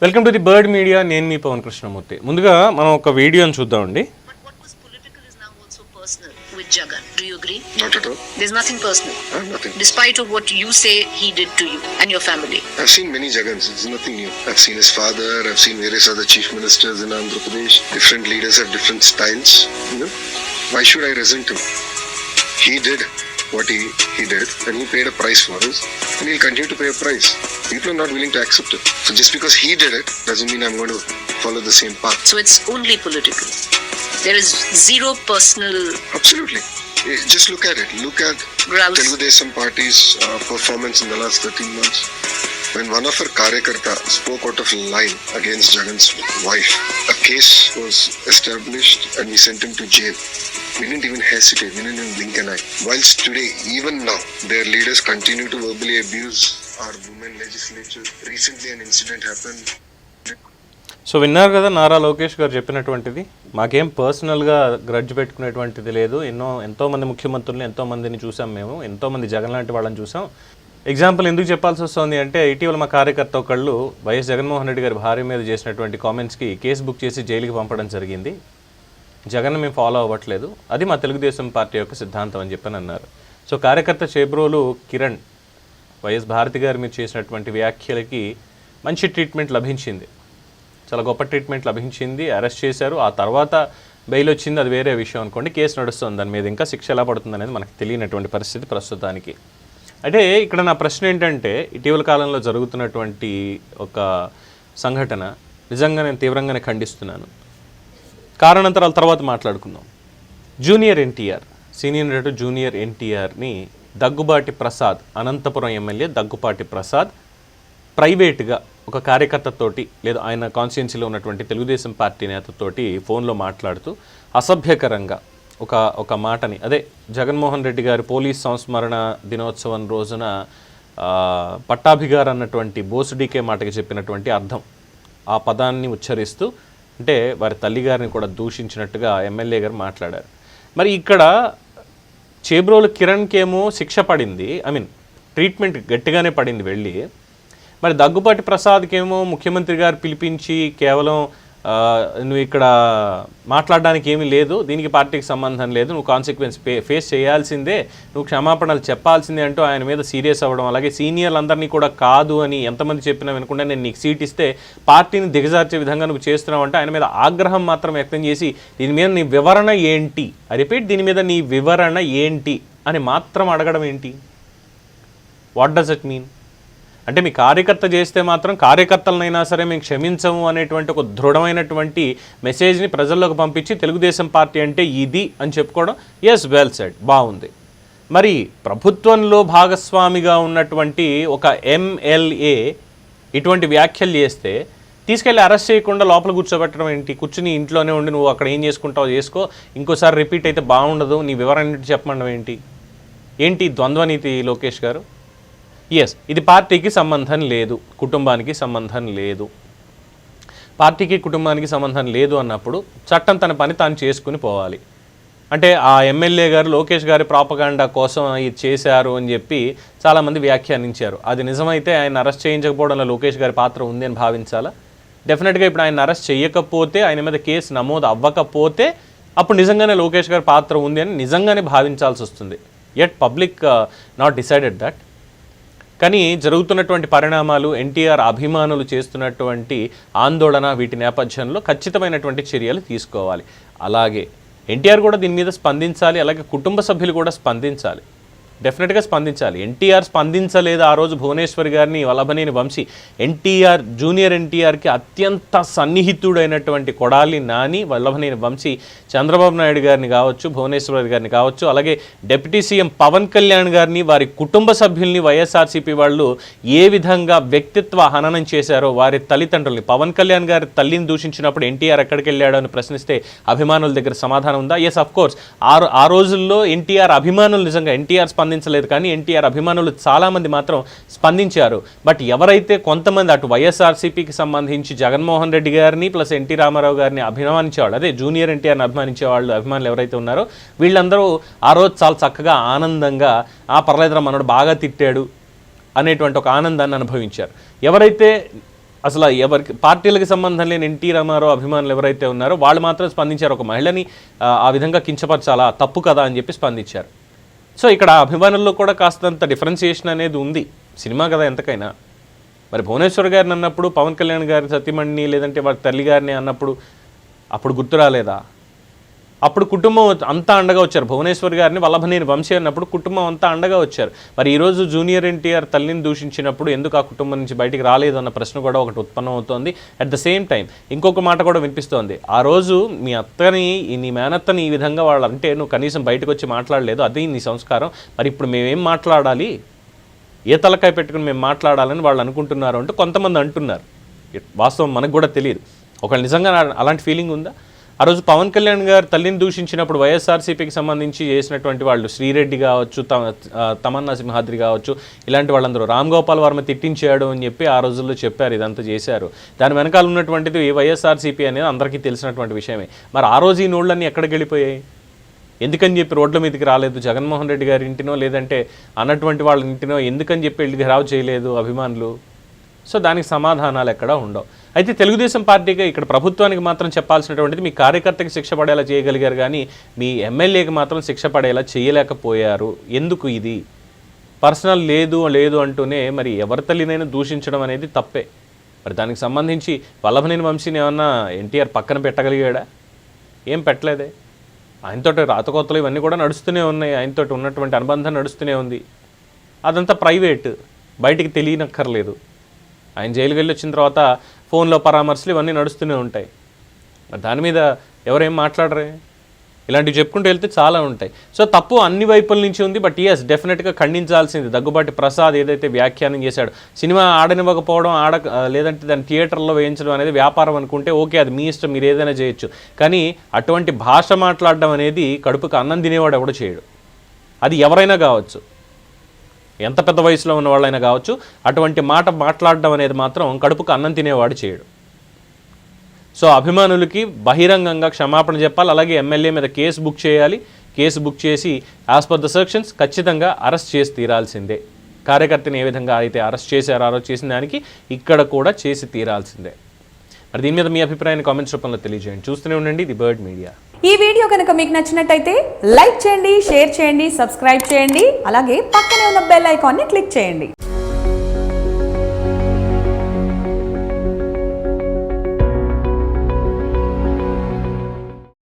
Welcome to the bird media. నేను మీ పవన్ కృష్ణమూర్తి. ముందుగా మనం ఒక వీడియోని చూద్దామండి. With Jagan, do you agree? Not at all. There's nothing personal. Nothing. Despite of what you say he did to you and your family. I've seen many Jagans. It's nothing new. I've seen his father. I've seen various other chief ministers in Andhra Pradesh. Different leaders have different styles. You know, why should I resent him? He did what he did, and he paid a price for it, and he'll continue to pay a price. People are not willing to accept it. So just because he did it doesn't mean I'm going to follow the same path. So it's only political. There is zero personal. Absolutely. Just look at it. Look at Telugu Desam Party's performance in the last 13 months. When one of her Karyakarta spoke out of line against Jagan's wife, a case was established and we sent him to jail. We didn't even hesitate. We didn't even blink an eye. Whilst today, even now, their leaders continue to verbally abuse our women legislature. Recently an incident happened. So విన్నారు కదా నారా లోకేష్ గారు చెప్పినటువంటిది. మాకేం పర్సనల్గా grudge పెట్టుకునేటువంటిది లేదు. ఎంతోమంది ముఖ్యమంత్రులను ఎంతోమందిని చూసాం, మేము ఎంతోమంది జగన్ లాంటి వాళ్ళని చూసాం. ఎగ్జాంపుల్ ఎందుకు చెప్పాల్సి వస్తుంది అంటే, ఇటీవల మా కార్యకర్త ఒకళ్ళు వైఎస్ జగన్మోహన్ రెడ్డి గారి భార్య మీద చేసినటువంటి కామెంట్స్కి కేసు బుక్ చేసి జైలుకి పంపడం జరిగింది. జగన్ మేము ఫాలో అవ్వట్లేదు, అది మా తెలుగుదేశం పార్టీ యొక్క సిద్ధాంతం అని చెప్పని అన్నారు. సో కార్యకర్త చేబ్రోలు కిరణ్ వైఎస్ భారతి గారి మీద చేసినటువంటి వ్యాఖ్యలకి మంచి ట్రీట్మెంట్ లభించింది, చాలా గొప్ప ట్రీట్మెంట్ లభించింది. అరెస్ట్ చేశారు, ఆ తర్వాత బెయిల్ వచ్చింది, అది వేరే విషయం అనుకోండి. కేసు నడుస్తుంది, దాని మీద ఇంకా శిక్ష ఎలా పడుతుంది అనేది మనకు తెలియనటువంటి పరిస్థితి ప్రస్తుతానికి. అంటే ఇక్కడ నా ప్రశ్న ఏంటంటే, ఇటీవల కాలంలో జరుగుతున్నటువంటి ఒక సంఘటన నిజంగా నేను తీవ్రంగానే ఖండిస్తున్నాను. కారణాంతరాల తర్వాత మాట్లాడుకుందాం. జూనియర్ ఎన్టీఆర్, సీనియర్ నటుడు జూనియర్ ఎన్టీఆర్ని దగ్గుబాటి ప్రసాద్, అనంతపురం ఎమ్మెల్యే దగ్గుబాటి ప్రసాద్ ప్రైవేట్గా ఒక కార్యకర్తతోటి లేదా ఆయన కాన్స్టిట్యున్సీలో ఉన్నటువంటి తెలుగుదేశం పార్టీ నేతతోటి ఫోన్లో మాట్లాడుతూ అసభ్యకరంగా ఒక మాటని, అదే జగన్మోహన్ రెడ్డి గారి పోలీస్ సంస్మరణ దినోత్సవం రోజున పట్టాభిగారు అన్నటువంటి బోసుడీకే మాటకి చెప్పినటువంటి అర్థం, ఆ పదాన్ని ఉచ్చరిస్తూ అంటే వారి తల్లిగారిని కూడా దూషించినట్టుగా ఎమ్మెల్యే గారు మాట్లాడారు. మరి ఇక్కడ చేబ్రోలు కిరణ్కేమో శిక్ష పడింది, ట్రీట్మెంట్ గట్టిగానే పడింది వెళ్ళి. మరి దగ్గుబాటి ప్రసాద్కేమో ముఖ్యమంత్రి గారు పిలిపించి కేవలం నువ్వు ఇక్కడ మాట్లాడడానికి ఏమీ లేదు, దీనికి పార్టీకి సంబంధం లేదు, నువ్వు కాన్సిక్వెన్స్ ఫేస్ చేయాల్సిందే, నువ్వు క్షమాపణలు చెప్పాల్సిందే అంటూ ఆయన మీద సీరియస్ అవ్వడం, అలాగే సీనియర్లందరినీ కూడా కాదు అని ఎంతమంది చెప్పినా వినకుండా నేను నీకు సీట్ ఇస్తే పార్టీని దిగజార్చే విధంగా నువ్వు చేస్తున్నావు అంటే ఆయన మీద ఆగ్రహం మాత్రం వ్యక్తం చేసి దీని మీద నీ వివరణ ఏంటి, దీని మీద నీ వివరణ ఏంటి అని మాత్రం అడగడం ఏంటి? What does it mean? అంటే మీ కార్యకర్త చేస్తే మాత్రం కార్యకర్తలనైనా సరే మేము క్షమించము అనేటువంటి ఒక దృఢమైనటువంటి మెసేజ్ని ప్రజల్లోకి పంపించి తెలుగుదేశం పార్టీ అంటే ఇది అని చెప్పుకోవడం, ఎస్, వెల్ సెడ్, బాగుంది. మరి ప్రభుత్వంలో భాగస్వామిగా ఉన్నటువంటి ఒక ఎమ్మెల్యే ఇటువంటి వ్యాఖ్యలు చేస్తే తీసుకెళ్ళి అరెస్ట్ చేయకుండా లోపల కూర్చోబెట్టడం ఏంటి? కూర్చుని ఇంట్లోనే ఉండి నువ్వు అక్కడ ఏం చేసుకుంటావో చేసుకో, ఇంకోసారి రిపీట్ అయితే బాగుండదు, నీ వివరణ చెప్పడం ఏంటి ద్వంద్వనీతి లోకేష్ గారు? ఎస్, ఇది పార్టీకి సంబంధం లేదు, కుటుంబానికి సంబంధం లేదు. పార్టీకి కుటుంబానికి సంబంధం లేదు అన్నప్పుడు చట్టం తన పని తాను చేసుకుని పోవాలి. అంటే ఆ ఎమ్మెల్యే గారు లోకేష్ గారి ప్రాపగాండా కోసం ఇది చేశారు అని చెప్పి చాలామంది వ్యాఖ్యానించారు. అది నిజమైతే ఆయన అరెస్ట్ చేయించకపోవడంలో లోకేష్ గారి పాత్ర ఉంది అని భావించాలా? డెఫినెట్గా ఇప్పుడు ఆయన అరెస్ట్ చేయకపోతే, ఆయన మీద కేసు నమోదు అవ్వకపోతే అప్పుడు నిజంగానే లోకేష్ గారి పాత్ర ఉంది అని నిజంగానే భావించాల్సి వస్తుంది. Yet public not decided that. కానీ జరుగుతున్నటువంటి పరిణామాలు, ఎన్టీఆర్ అభిమానులు చేస్తున్నటువంటి ఆందోళన, వీటి నేపథ్యంలో ఖచ్చితమైనటువంటి చర్యలు తీసుకోవాలి. అలాగే ఎన్టీఆర్ కూడా దీని మీద స్పందించాలి, అలాగే కుటుంబ సభ్యులు కూడా స్పందించాలి, డెఫినెట్గా స్పందించాలి. ఎన్టీఆర్ స్పందించలేదు ఆ రోజు భువనేశ్వర్ గారిని, వల్లభనేని వంశీ, జూనియర్ ఎన్టీఆర్కి అత్యంత సన్నిహితుడైనటువంటి కొడాలి నాని, వల్లభనేని వంశీ చంద్రబాబు నాయుడు గారిని కావచ్చు, భువనేశ్వర్ గారిని కావచ్చు, అలాగే డిప్యూటీ సీఎం పవన్ కళ్యాణ్ గారిని, వారి కుటుంబ సభ్యుల్ని వైఎస్ఆర్సీపీ వాళ్ళు ఏ విధంగా వ్యక్తిత్వ హననం చేశారో, వారి తల్లిదండ్రుల్ని, పవన్ కళ్యాణ్ గారి తల్లిని దూషించినప్పుడు ఎన్టీఆర్ ఎక్కడికి వెళ్ళాడో అని ప్రశ్నిస్తే అభిమానుల దగ్గర సమాధానం ఉందా? Yes, of course. ఆ రోజుల్లో ఎన్టీఆర్ అభిమానులు నిజంగా ఎన్టీఆర్ స్పందించలేదు, కానీ ఎన్టీఆర్ అభిమానులు చాలామంది మాత్రం స్పందించారు. బట్ ఎవరైతే కొంతమంది అటు వైఎస్ఆర్సీపీకి సంబంధించి జగన్మోహన్ రెడ్డి గారిని ప్లస్ ఎన్టీ రామారావు గారిని అభిమానించేవాళ్ళు, అదే జూనియర్ ఎన్టీఆర్ని అభిమానులు ఎవరైతే ఉన్నారో వీళ్ళందరూ ఆ రోజు చాలా చక్కగా ఆనందంగా పర్లేదురా మనోడు బాగా తిట్టాడు అనేటువంటి ఒక ఆనందాన్ని అనుభవించారు. ఎవరైతే అసలు ఎవరికి పార్టీలకు సంబంధం లేని ఎన్టీ రామారావు అభిమానులు ఎవరైతే ఉన్నారో వాళ్ళు మాత్రం స్పందించారు. ఒక మహిళని ఆ విధంగా కించపరచాలా, తప్పు కదా అని చెప్పి స్పందించారు. సో ఇక్కడ అభిమానుల్లో కూడా కాస్తంత డిఫరెన్సియేషన్ అనేది ఉంది. సినిమా కదా ఎంతకైనా. మరి భువనేశ్వర్ గారిని అన్నప్పుడు, పవన్ కళ్యాణ్ గారి సతీమణిని లేదంటే వారి తల్లి గారిని అన్నప్పుడు అప్పుడు గుర్తు రాలేదా? అప్పుడు కుటుంబం అంతా అండగా వచ్చారు. భువనేశ్వర్ గారిని వల్లభనేని వంశీ అన్నప్పుడు కుటుంబం అంతా అండగా వచ్చారు. మరి ఈరోజు జూనియర్ ఎన్టీఆర్ తల్లిని దూషించినప్పుడు ఎందుకు ఆ కుటుంబం నుంచి బయటికి రాలేదు అన్న ప్రశ్న కూడా ఒకటి ఉత్పన్నం అవుతోంది. అట్ ద సేమ్ టైం ఇంకొక మాట కూడా వినిపిస్తోంది. ఆ రోజు మీ అత్తని, నీ మేనత్తని ఈ విధంగా వాళ్ళు అంటే నువ్వు కనీసం బయటకు వచ్చి మాట్లాడలేదు, అది నీ సంస్కారం. మరి ఇప్పుడు మేమేం మాట్లాడాలి, ఏ తలకాయ పెట్టుకుని మేము మాట్లాడాలని వాళ్ళు అనుకుంటున్నారు అంటే కొంతమంది అంటున్నారు. వాస్తవం మనకు కూడా తెలియదు. ఒకళ్ళు నిజంగా అలాంటి ఫీలింగ్ ఉందా? ఆ రోజు పవన్ కళ్యాణ్ గారు తల్లిని దూషించినప్పుడు వైఎస్ఆర్సీపీకి సంబంధించి చేసినటువంటి వాళ్ళు శ్రీరెడ్డి కావచ్చు, తమన్నా సింహాద్రి కావచ్చు, ఇలాంటి వాళ్ళందరూ రామ్ గోపాల్ వర్మ తిట్టించాడు అని చెప్పి ఆ రోజుల్లో చెప్పారు, ఇదంతా చేశారు. దాని వెనకాల ఉన్నటువంటిది వైఎస్ఆర్సీపీ అనేది అందరికీ తెలిసినటువంటి విషయమే. మరి ఆ రోజు ఈ నోళ్ళన్నీ ఎక్కడికి వెళ్ళిపోయాయి? ఎందుకని చెప్పి రోడ్ల మీదకి రాలేదు? జగన్మోహన్ రెడ్డి గారి ఇంటినో లేదంటే అన్నటువంటి వాళ్ళ ఇంటినో ఎందుకని చెప్పి వెళ్ళి ఘరావు చేయలేదు అభిమానులు? సో దానికి సమాధానాలు ఎక్కడా ఉండవు. అయితే తెలుగుదేశం పార్టీగా ఇక్కడ ప్రభుత్వానికి మాత్రం చెప్పాల్సినటువంటిది, మీ కార్యకర్తకి శిక్ష పడేలా చేయగలిగారు కానీ మీ ఎమ్మెల్యేకి మాత్రం శిక్ష పడేలా చేయలేకపోయారు. ఎందుకు? ఇది పర్సనల్ లేదు అంటూనే మరి ఎవరి తల్లినైనా దూషించడం అనేది తప్పే. మరి దానికి సంబంధించి వల్లభనేని వంశీని ఏమన్నా ఎన్టీఆర్ పక్కన పెట్టగలిగాడా? ఏం పెట్టలేదే. ఆయనతోటి రాతకోతలు ఇవన్నీ కూడా నడుస్తూనే ఉన్నాయి, ఆయనతోటి ఉన్నటువంటి అనుబంధం నడుస్తూనే ఉంది. అదంతా ప్రైవేట్, బయటికి తెలియనక్కర్లేదు. ఆయన జైలుకి వెళ్ళి వచ్చిన తర్వాత ఫోన్లో పరామర్శలు ఇవన్నీ నడుస్తూనే ఉంటాయి. దాని మీద ఎవరేం మాట్లాడరే? ఇలాంటివి చెప్పుకుంటూ వెళ్తే చాలా ఉంటాయి. సో తప్పు అన్ని వైపుల నుంచి ఉంది. బట్ ఎస్, డెఫినెట్గా ఖండించాల్సింది. దగ్గుబాటి ప్రసాద్ ఏదైతే వ్యాఖ్యానం చేశాడు, సినిమా ఆడనివ్వకపోవడం, లేదంటే దాన్ని థియేటర్లో వేయించడం అనేది వ్యాపారం అనుకుంటే ఓకే, అది మీ ఇష్టం, మీరు ఏదైనా చేయొచ్చు. కానీ అటువంటి భాష మాట్లాడడం అనేది కడుపుకు అన్నం తినేవాడు ఎవడు చేయడు. అది ఎవరైనా కావచ్చు, ఎంత పెద్ద వయసులో ఉన్న వాళ్ళైనా కావచ్చు. అటువంటి మాట మాట్లాడడం అనేది మాత్రం కడుపుకు అన్నం తినేవాడు చేయడు. సో అభిమానులకి బహిరంగంగా క్షమాపణ చెప్పాలి. అలాగే ఎమ్మెల్యే మీద కేసు బుక్ చేయాలి. కేసు బుక్ చేసి యాజ్ పర్ ద సెక్షన్స్ ఖచ్చితంగా అరెస్ట్ చేసి తీరాల్సిందే. కార్యకర్తని ఏ విధంగా అయితే అరెస్ట్ చేశారో ఆ రోజు చేసిన దానికి ఇక్కడ కూడా చేసి తీరాల్సిందే. మరి దీని మీద మీ అభిప్రాయాన్ని కామెంట్స్ రూపంలో తెలియజేయండి. చూస్తూనే ఉండండి ది బర్డ్ మీడియా. ఈ వీడియో కనుక మీకు నచ్చినట్టయితే లైక్ చేయండి, షేర్ చేయండి, సబ్స్క్రైబ్ చేయండి. అలాగే పక్కనే ఉన్న బెల్ ఐకాన్ని క్లిక్ చేయండి.